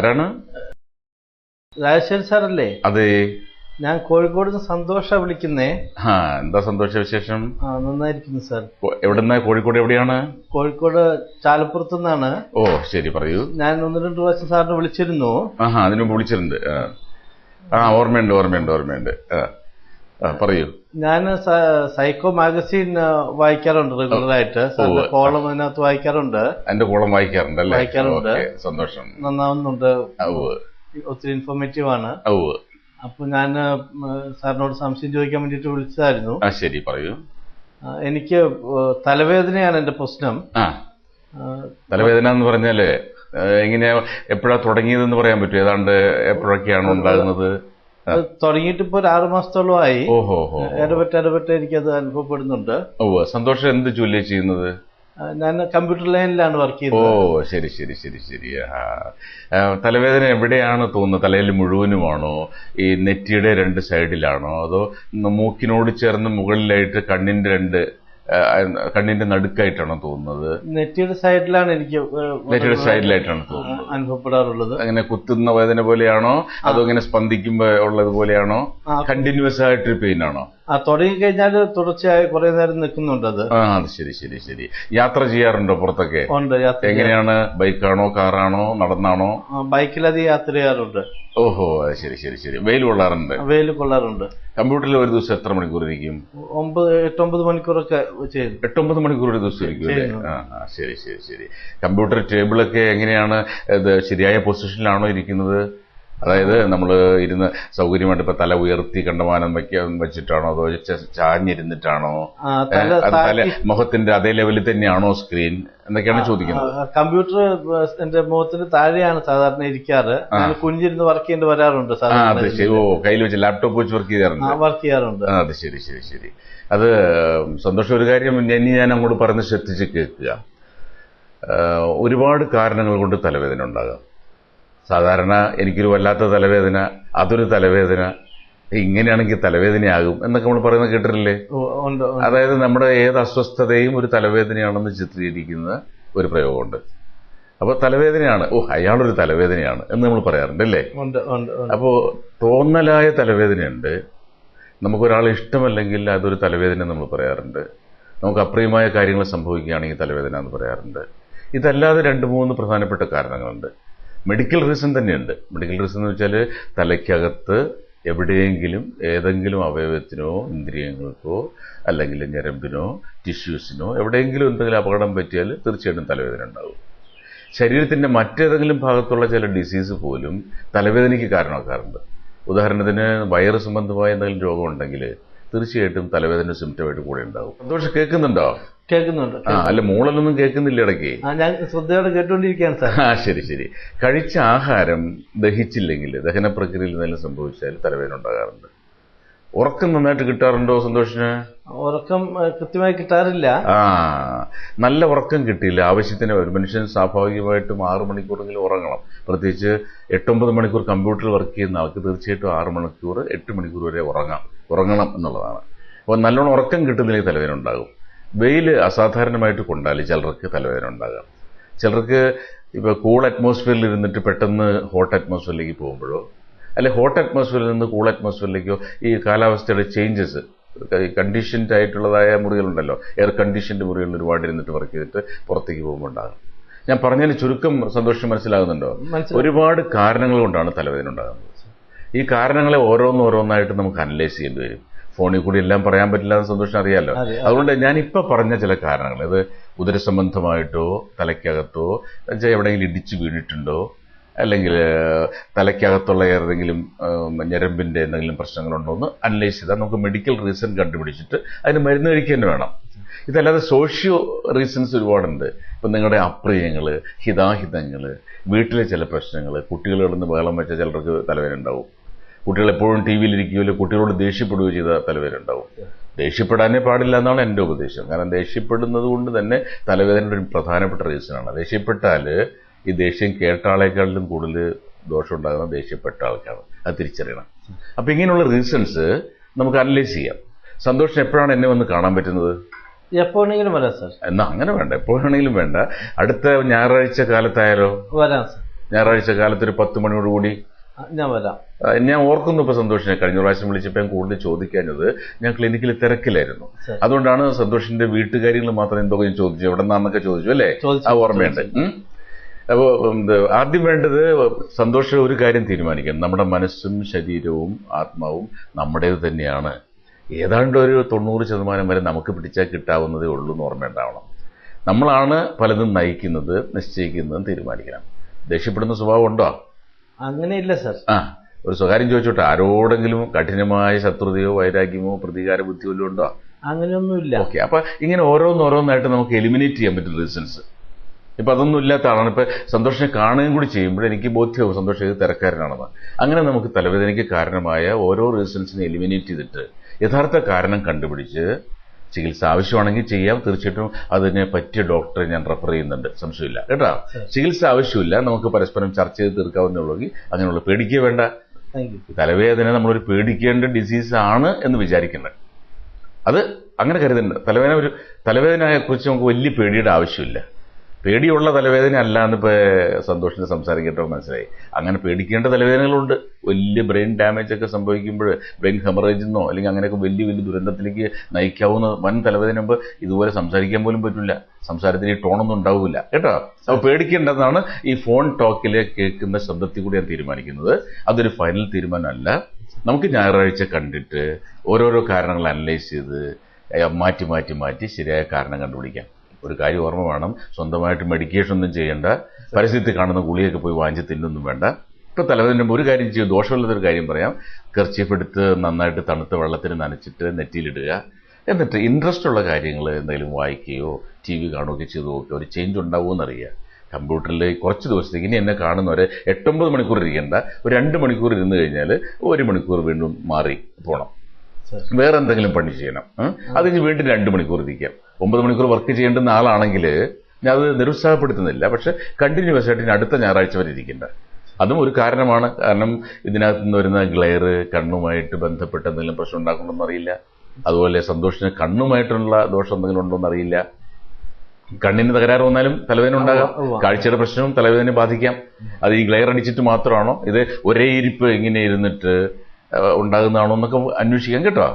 ആരാണ്? രാജശേഖരൻ സാറല്ലേ? അതെ, ഞാൻ കോഴിക്കോട് നിന്ന് സന്തോഷ വിളിക്കുന്നേ. എന്താ സന്തോഷ വിശേഷം? നന്നായിരിക്കുന്നു സാർ. എവിടെന്നാ? കോഴിക്കോട് എവിടെയാണ്? കോഴിക്കോട് ചാലപ്പുറത്തു നിന്നാണ്. ഓ ശരി, പറയൂ. ഞാൻ 1-2 പ്രാവശ്യം സാറിനെ വിളിച്ചിരുന്നു. അതിനു മുമ്പ് വിളിച്ചിട്ടുണ്ട്. ഓർമ്മയുണ്ട്. പറയൂ. ഞാൻ സൈക്കോ മാഗസീൻ വായിക്കാറുണ്ട് റെഗുലറായിട്ട്. സാറിന്റെ കോളം അതിനകത്ത് വായിക്കാറുണ്ട്. എന്റെ കോളം വായിക്കാറുണ്ട്. സന്തോഷം. നന്നാവുന്നുണ്ട്. ഒത്തിരി ഇൻഫോർമേറ്റീവ് ആണ്. അപ്പൊ ഞാൻ സാറിനോട് സംശയം ചോദിക്കാൻ വേണ്ടിട്ട് വിളിച്ചതായിരുന്നു. ശരി, പറയൂ. എനിക്ക് തലവേദനയാണ് എന്റെ പ്രശ്നം. തലവേദന എന്ന് പറഞ്ഞാല് എങ്ങനെയാ, എപ്പോഴാ തുടങ്ങിയതെന്ന് പറയാൻ പറ്റും? ഏതാണ്ട് എപ്പോഴൊക്കെയാണ് ഉണ്ടാകുന്നത്? തുടങ്ങിയിട്ട് ഇപ്പൊ 6 മാസത്തോളമായി. ഓഹോ. ഇടപെട്ട് എനിക്കത് അനുഭവപ്പെടുന്നുണ്ട്. സന്തോഷം എന്ത് ജോലിയാണ് ചെയ്യുന്നത്? ഞാൻ കമ്പ്യൂട്ടർ ലൈനിലാണ് വർക്ക് ചെയ്യുന്നത്. ശരി. തലവേദന എവിടെയാണ് തോന്നുന്നത്? തലയിൽ മുഴുവനുമാണോ? ഈ നെറ്റിയുടെ 2 സൈഡിലാണോ? അതോ മൂക്കിനോട് ചേർന്ന് മുകളിലായിട്ട് കണ്ണിന്റെ നടുക്കായിട്ടാണോ തോന്നുന്നത്? നെറ്റിയുടെ സൈഡിലാണ് എനിക്ക് തോന്നുന്നത്, അനുഭവപ്പെടാറുള്ളത്. അങ്ങനെ കുത്തുന്ന വേദന പോലെയാണോ? അതോ ഇങ്ങനെ സ്പന്ദിക്കുമ്പോ ഉള്ളത് പോലെയാണോ? കണ്ടിന്യൂസ് ആയിട്ട് പെയിൻ ആണോ? തുടങ്ങിക്കഴിഞ്ഞാൽ തുടർച്ചയായി കുറെ നേരം നിൽക്കുന്നുണ്ട് അത്. അത് ശരി. യാത്ര ചെയ്യാറുണ്ടോ പുറത്തൊക്കെ? ഉണ്ട്. എങ്ങനെയാണ്? ബൈക്കാണോ, കാറാണോ, നടന്നാണോ? ബൈക്കിലധികം യാത്ര ചെയ്യാറുണ്ട്. ഓഹോ, ശരി. വെയിൽ കൊള്ളാറുണ്ട്. കമ്പ്യൂട്ടറിൽ ഒരു ദിവസം എത്ര മണിക്കൂർ ഇരിക്കും? 8-9 മണിക്കൂറൊക്കെ ചെയ്യും. 8-9 മണിക്കൂർ ഒരു ദിവസം ഇരിക്കും അല്ലേ? ശരി. കമ്പ്യൂട്ടർ ടേബിളൊക്കെ എങ്ങനെയാണ്? ശരിയായ പൊസിഷനിലാണോ ഇരിക്കുന്നത്? അതായത് നമ്മൾ ഇരുന്ന് സൗകര്യമായിട്ട് ഇപ്പൊ തല ഉയർത്തി കണ്ടമാനം വെച്ചിട്ടാണോ, അതോ ചാഞ്ഞിരുന്നിട്ടാണോ, മുഖത്തിന്റെ അതേ ലെവലിൽ തന്നെയാണോ സ്ക്രീൻ എന്നൊക്കെയാണ് ചോദിക്കുന്നത്. കമ്പ്യൂട്ടർ എന്റെ മുഖത്തിന് താഴെയാണ് സാധാരണ ഇരിക്കാറ്. കുഞ്ഞിരുന്ന് വർക്ക് ചെയ്യേണ്ടി വരാറുണ്ട്. കയ്യിൽ വെച്ച് ലാപ്ടോപ്പ് വെച്ച് വർക്ക് ചെയ്യാറുണ്ട്. അത് ശരി. അത് സന്തോഷം. ഒരു കാര്യം ഞാൻ അങ്ങോട്ട് പറഞ്ഞ് ശ്രദ്ധിച്ച് കേൾക്കുക. ഒരുപാട് കാരണങ്ങൾ കൊണ്ട് തലവേദന ഉണ്ടാകാം. സാധാരണ എനിക്കൊരു വല്ലാത്ത തലവേദന, അതൊരു തലവേദന, ഇങ്ങനെയാണെങ്കിൽ തലവേദനയാകും എന്നൊക്കെ നമ്മൾ പറയുന്നത് കേട്ടിട്ടില്ലേ? അതായത് നമ്മുടെ ഏത് അസ്വസ്ഥതയും ഒരു തലവേദനയാണെന്ന് ചിത്രീകരിക്കുന്ന ഒരു പ്രയോഗമുണ്ട്. അപ്പൊ തലവേദനയാണ്, അയാളൊരു തലവേദനയാണ് എന്ന് നമ്മൾ പറയാറുണ്ട് അല്ലേ? അപ്പോ തോന്നലായ തലവേദനയുണ്ട്. നമുക്കൊരാളെ ഇഷ്ടമല്ലെങ്കിൽ അതൊരു തലവേദന നമ്മൾ പറയാറുണ്ട്. നമുക്ക് അപ്രിയമായ കാര്യങ്ങൾ സംഭവിക്കുകയാണെങ്കിൽ തലവേദന എന്ന് പറയാറുണ്ട്. ഇതല്ലാതെ 2-3 പ്രധാനപ്പെട്ട കാരണങ്ങളുണ്ട്. മെഡിക്കൽ റീസൺ തന്നെയുണ്ട്. മെഡിക്കൽ റീസൺ എന്ന് വെച്ചാൽ തലയ്ക്കകത്ത് എവിടെയെങ്കിലും ഏതെങ്കിലും അവയവത്തിനോ ഇന്ദ്രിയങ്ങൾക്കോ അല്ലെങ്കിൽ ഞരമ്പിനോ ടിഷ്യൂസിനോ എവിടെയെങ്കിലും എന്തെങ്കിലും അപകടം പറ്റിയാൽ തീർച്ചയായിട്ടും തലവേദന ഉണ്ടാകും. ശരീരത്തിന്റെ മറ്റേതെങ്കിലും ഭാഗത്തുള്ള ചില ഡിസീസ് പോലും തലവേദനയ്ക്ക് കാരണമാക്കാറുണ്ട്. ഉദാഹരണത്തിന് വയറ് സംബന്ധമായ എന്തെങ്കിലും രോഗം ഉണ്ടെങ്കിൽ തീർച്ചയായിട്ടും തലവേദന സിംറ്റമായിട്ട് കൂടെ ഉണ്ടാകും. സന്തോഷം കേൾക്കുന്നുണ്ടോ? കേൾക്കുന്നുണ്ട്. അല്ല, മോളൊന്നും കേൾക്കുന്നില്ല ഇടയ്ക്ക്? ഞാൻ ശ്രദ്ധയോടെ കേട്ടുകൊണ്ടിരിക്കുകയാണ് സാർ. ശരി. കഴിച്ച ആഹാരം ദഹിച്ചില്ലെങ്കിൽ, ദഹന പ്രക്രിയയിൽ എന്തെങ്കിലും സംഭവിച്ചാൽ തലവേദന ഉണ്ടാകാറുണ്ട്. ഉറക്കം നന്നായിട്ട് കിട്ടാറുണ്ടോ സന്തോഷിന്? ഉറക്കം കൃത്യമായി കിട്ടാറില്ല. നല്ല ഉറക്കം കിട്ടിയില്ല. ആവശ്യത്തിന് ഒരു മനുഷ്യൻ സ്വാഭാവികമായിട്ടും 6 മണിക്കൂറെങ്കിലും ഉറങ്ങണം. പ്രത്യേകിച്ച് 8-9 മണിക്കൂർ കമ്പ്യൂട്ടറിൽ വർക്ക് ചെയ്യുന്ന ആൾക്ക് തീർച്ചയായിട്ടും 6 മണിക്കൂർ 8 മണിക്കൂർ വരെ ഉറങ്ങണം എന്നുള്ളതാണ്. അപ്പോൾ നല്ലോണം ഉറക്കം കിട്ടുന്നില്ലെങ്കിൽ തലവേദന ഉണ്ടാകും. വെയിൽ അസാധാരണമായിട്ട് കൊണ്ടാൽ ചിലർക്ക് തലവേദന ഉണ്ടാകാം. ചിലർക്ക് ഇപ്പോൾ കൂൾ അറ്റ്മോസ്ഫിയറിൽ ഇരുന്നിട്ട് പെട്ടെന്ന് ഹോട്ട് അറ്റ്മോസ്ഫിയറിലേക്ക് പോകുമ്പോഴോ, അല്ലെ ഹോട്ട് അറ്റ്മോസ്ഫിയറിൽ നിന്ന് കൂൾ അറ്റ്മോസ്ഫിയറിലേക്കോ, ഈ കാലാവസ്ഥയുടെ ചേഞ്ചസ്, കണ്ടീഷൻഡ് ആയിട്ടുള്ളതായ മുറികളുണ്ടല്ലോ, എയർ കണ്ടീഷൻഡ് മുറികളിൽ ഒരുപാട് ഇരുന്നിട്ട് വർക്ക് ചെയ്തിട്ട് പുറത്തേക്ക് പോകുമ്പോൾ ഉണ്ടാകും. ഞാൻ പറഞ്ഞതിന് ചുരുക്കം സന്തോഷം മനസ്സിലാകുന്നുണ്ടോ? ഒരുപാട് കാരണങ്ങൾ കൊണ്ടാണ് തലവേദന ഉണ്ടാകുന്നത്. ഈ കാരണങ്ങളെ ഓരോന്നായിട്ട് നമുക്ക് അനലൈസ് ചെയ്യേണ്ടി വരും. ഫോണിൽ കൂടി എല്ലാം പറയാൻ പറ്റില്ല എന്ന് സന്തോഷം അറിയാമല്ലോ. അതുകൊണ്ട് ഞാനിപ്പോ പറഞ്ഞ ചില കാരണങ്ങൾ, ഇത് ഉദരസംബന്ധമായിട്ടോ തലയ്ക്കകത്തോ എവിടെയെങ്കിലും ഇടിച്ചു വീണിട്ടുണ്ടോ, അല്ലെങ്കിൽ തലയ്ക്കകത്തുള്ള ഏതെങ്കിലും ഞരമ്പിന്റെ എന്തെങ്കിലും പ്രശ്നങ്ങളുണ്ടോ എന്ന് അനലൈസ് ചെയ്താൽ നമുക്ക് മെഡിക്കൽ റീസൺ കണ്ടുപിടിച്ചിട്ട് അതിന് മരുന്ന് കഴിക്കുക തന്നെ വേണം. ഇതല്ലാതെ സോഷ്യോ റീസൺസ് ഒരുപാടുണ്ട്. ഇപ്പം നിങ്ങളുടെ അപ്രിയങ്ങൾ, ഹിതാഹിതങ്ങൾ, വീട്ടിലെ ചില പ്രശ്നങ്ങൾ, കുട്ടികൾ കിടന്ന് ബഹളം വെച്ച ചിലർക്ക് തലവേദന ഉണ്ടാവും. കുട്ടികൾ എപ്പോഴും ടി വിയിലിരിക്കുകയോ കുട്ടികളോട് ദേഷ്യപ്പെടുകയോ ചെയ്ത തലവേദന ഉണ്ടാവും. ദേഷ്യപ്പെടാനേ പാടില്ല എന്നാണ് എൻ്റെ ഉപദേശം. കാരണം ദേഷ്യപ്പെടുന്നത് കൊണ്ട് തന്നെ തലവേദനയുടെ ഒരു പ്രധാനപ്പെട്ട റീസണാണ്. ദേഷ്യപ്പെട്ടാൽ ഈ ദേഷ്യം കേട്ട ആളെക്കാളിലും കൂടുതൽ ദോഷം ഉണ്ടാകുന്ന ദേഷ്യപ്പെട്ട ആൾക്കാണ്. അത് തിരിച്ചറിയണം. അപ്പം ഇങ്ങനെയുള്ള റീസൺസ് നമുക്ക് അനലൈസ് ചെയ്യാം. സന്തോഷം എപ്പോഴാണ് എന്നെ വന്ന് കാണാൻ പറ്റുന്നത്? എപ്പോഴെങ്കിലും വരാം സാർ. എന്നാ അങ്ങനെ വേണ്ട, എപ്പോഴാണെങ്കിലും വേണ്ട. അടുത്ത ഞായറാഴ്ച കാലത്തായാലോ? വരാം സാർ. ഞായറാഴ്ച കാലത്തൊരു 10 മണിയോടുകൂടി ഞാൻ വരാം. ഞാൻ ഓർക്കുന്നു ഇപ്പൊ സന്തോഷിനെ കഴിഞ്ഞ പ്രാവശ്യം വിളിച്ചപ്പോൾ ഞാൻ കൂടുതൽ ചോദിക്കാഞ്ഞത് ഞാൻ ക്ലിനിക്കിൽ തിരക്കിലായിരുന്നു. അതുകൊണ്ടാണ് സന്തോഷിന്റെ വീട്ടുകാര്യങ്ങൾ മാത്രം എന്തൊക്കെ ഞാൻ ചോദിച്ചു, എവിടെ നിന്നാന്നൊക്കെ ചോദിച്ചു അല്ലേ? ആ ഓർമ്മയുണ്ട്. അപ്പോൾ ആദ്യം വേണ്ടത് സന്തോഷം ഒരു കാര്യം തീരുമാനിക്കണം, നമ്മുടെ മനസ്സും ശരീരവും ആത്മാവും നമ്മുടേത് തന്നെയാണ്. ഏതാണ്ട് ഒരു 90% വരെ നമുക്ക് പിടിച്ചാൽ കിട്ടാവുന്നതേ ഉള്ളൂ എന്ന് ഓർമ്മയുണ്ടാവണം. നമ്മളാണ് പലതും നയിക്കുന്നത്, നിശ്ചയിക്കുന്നതും തീരുമാനിക്കണം. ദേഷ്യപ്പെടുന്ന സ്വഭാവം ഉണ്ടോ? അങ്ങനെയില്ല സർ. ഒരു സ്വകാര്യം ചോദിച്ചോട്ടെ, ആരോടെങ്കിലും കഠിനമായ ശത്രുതയോ വൈരാഗ്യമോ പ്രതികാര ബുദ്ധിയോ വല്ലതും ഉണ്ടോ? അങ്ങനെയൊന്നുമില്ല. ഓക്കെ, അപ്പൊ ഇങ്ങനെ ഓരോന്നോരോന്നായിട്ട് നമുക്ക് എലിമിനേറ്റ് ചെയ്യാൻ പറ്റും റീസൺസ്. ഇപ്പൊ അതൊന്നും ഇല്ലാത്ത ആളാണ്. ഇപ്പൊ സന്തോഷിനെ കാണുകയും കൂടി ചെയ്യുമ്പോൾ എനിക്ക് ബോധ്യമാവും സന്തോഷം ഇത് തിരക്കാരനാണെന്ന്. അങ്ങനെ നമുക്ക് തലവേദനയ്ക്ക് കാരണമായ ഓരോ റീസൺസിനെ എലിമിനേറ്റ് ചെയ്തിട്ട് യഥാർത്ഥ കാരണം കണ്ടുപിടിച്ച് ചികിത്സ ആവശ്യമാണെങ്കിൽ ചെയ്യാം. തീർച്ചയായിട്ടും അതിന് പറ്റിയ ഡോക്ടറെ ഞാൻ റെഫർ ചെയ്യുന്നുണ്ട്, സംശയമില്ല കേട്ടോ. ചികിത്സ ആവശ്യമില്ല, നമുക്ക് പരസ്പരം ചർച്ച ചെയ്ത് തീർക്കാവുന്നുള്ളെങ്കിൽ അങ്ങനെയുള്ള പേടിക്കുക വേണ്ട. തലവേദന നമ്മളൊരു പേടിക്കേണ്ട ഡിസീസ് ആണ് എന്ന് വിചാരിക്കേണ്ടത്, അത് അങ്ങനെ കരുതണ്ട. തലവേദനയെ കുറിച്ച് നമുക്ക് വലിയ പേടിയുടെ ആവശ്യമില്ല. പേടിയുള്ള തലവേദന അല്ല എന്നിപ്പോ സന്തോഷത്തിന് സംസാരിക്കേണ്ടത് മനസ്സിലായി. അങ്ങനെ പേടിക്കേണ്ട തലവേദനകളുണ്ട്. വലിയ ബ്രെയിൻ ഡാമേജ് ഒക്കെ സംഭവിക്കുമ്പോൾ, ബ്രെയിൻ ഹെമറേജ് എന്നോ അല്ലെങ്കിൽ അങ്ങനെയൊക്കെ വലിയ വലിയ ദുരന്തത്തിലേക്ക് നയിക്കാവുന്ന വൻ തലവേദന ആകുമ്പോൾ ഇതുപോലെ സംസാരിക്കാൻ പോലും പറ്റില്ല, സംസാരത്തിന് ഈ ടോണൊന്നും ഉണ്ടാവില്ല കേട്ടോ. അപ്പോൾ പേടിക്കേണ്ടതാണ് ഈ ഫോൺ ടോക്കിൽ കേൾക്കുന്ന ശബ്ദത്തിൽ കൂടി ഞാൻ തീരുമാനിക്കുന്നത്. അതൊരു ഫൈനൽ തീരുമാനമല്ല. നമുക്ക് ഞായറാഴ്ച കണ്ടിട്ട് ഓരോരോ കാരണങ്ങൾ അനലൈസ് ചെയ്ത് മാറ്റി മാറ്റി മാറ്റി ശരിയായ കാരണം കണ്ടുപിടിക്കാം. ഒരു കാര്യം ഓർമ്മ വേണം, സ്വന്തമായിട്ട് മെഡിക്കേഷൻ ഒന്നും ചെയ്യേണ്ട, പരിസ്ഥിതി കാണുന്ന ഗുളിയൊക്കെ പോയി വാങ്ങിച്ച് തിന്നൊന്നും വേണ്ട. ഇപ്പൊ തലവേദന ഒരു കാര്യം ചെയ്യും, ദോഷമുള്ളതൊരു കാര്യം പറയാം. കർച്ചീഫ് എടുത്ത് നന്നായിട്ട് തണുത്ത വെള്ളത്തിന് നനച്ചിട്ട് നെറ്റിയിലിടുക. എന്നിട്ട് ഇൻട്രസ്റ്റ് ഉള്ള കാര്യങ്ങൾ എന്തെങ്കിലും വായിക്കുകയോ TV കാണുകയോ ചെയ്ത് നോക്കുക, ഒരു ചേഞ്ച് ഉണ്ടാവുമെന്നറിയുക. കമ്പ്യൂട്ടറിൽ കുറച്ച് ദിവസത്തേക്ക് ഇനി എന്നെ കാണുന്നവരെ 8-9 മണിക്കൂർ ഇരിക്കേണ്ട, ഒരു 2 മണിക്കൂർ ഇരുന്ന് കഴിഞ്ഞാൽ 1 മണിക്കൂർ വീണ്ടും മാറി പോകണം, വേറെ എന്തെങ്കിലും പണി ചെയ്യണം. അത് കഴിഞ്ഞ് വീണ്ടും 2 മണിക്കൂർ ഇരിക്കാം. 9 മണിക്കൂർ വർക്ക് ചെയ്യേണ്ടുന്ന ആളാണെങ്കിൽ ഞാൻ അത് നിരുത്സാഹപ്പെടുത്തുന്നില്ല, പക്ഷെ കണ്ടിന്യൂസ് ആയിട്ട് അടുത്ത ഞായറാഴ്ച വരെ ഇരിക്കേണ്ട. അതും ഒരു കാരണമാണ്. കാരണം ഇതിനകത്ത് നിന്ന് വരുന്ന ഗ്ലെയർ കണ്ണുമായിട്ട് ബന്ധപ്പെട്ട് എന്തെങ്കിലും പ്രശ്നം ഉണ്ടാക്കണമെന്ന് അറിയില്ല. അതുപോലെ സന്തോഷത്തിന് കണ്ണുമായിട്ടുള്ള ദോഷം എന്തെങ്കിലും ഉണ്ടോയെന്ന് അറിയില്ല. കണ്ണിന് തകരാറ് വന്നാലും തലവേദന ഉണ്ടാകാം, കാഴ്ചയുടെ പ്രശ്നവും തലവേദനയെ ബാധിക്കാം. അത് ഈ ഗ്ലെയർ അടിച്ചിട്ട് മാത്രമാണോ, ഇത് ഒരേ ഇരിപ്പ് ഇങ്ങനെ ഇരുന്നിട്ട് ഉണ്ടാകുന്നതാണോ എന്നൊക്കെ അന്വേഷിക്കാം കേട്ടോ.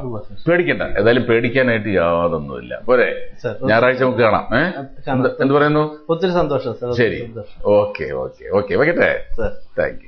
പേടിക്കണ്ട, ഏതായാലും പേടിക്കാനായിട്ട് യാതൊന്നുമില്ല. പോരെ, ഞായറാഴ്ച നമുക്ക് കാണാം. എന്ത് പറയുന്നു? ഒത്തിരി സന്തോഷം. ശരി, ഓക്കെ ഓക്കെ ഓക്കെ, വയ്ക്കട്ടെ. Thank U.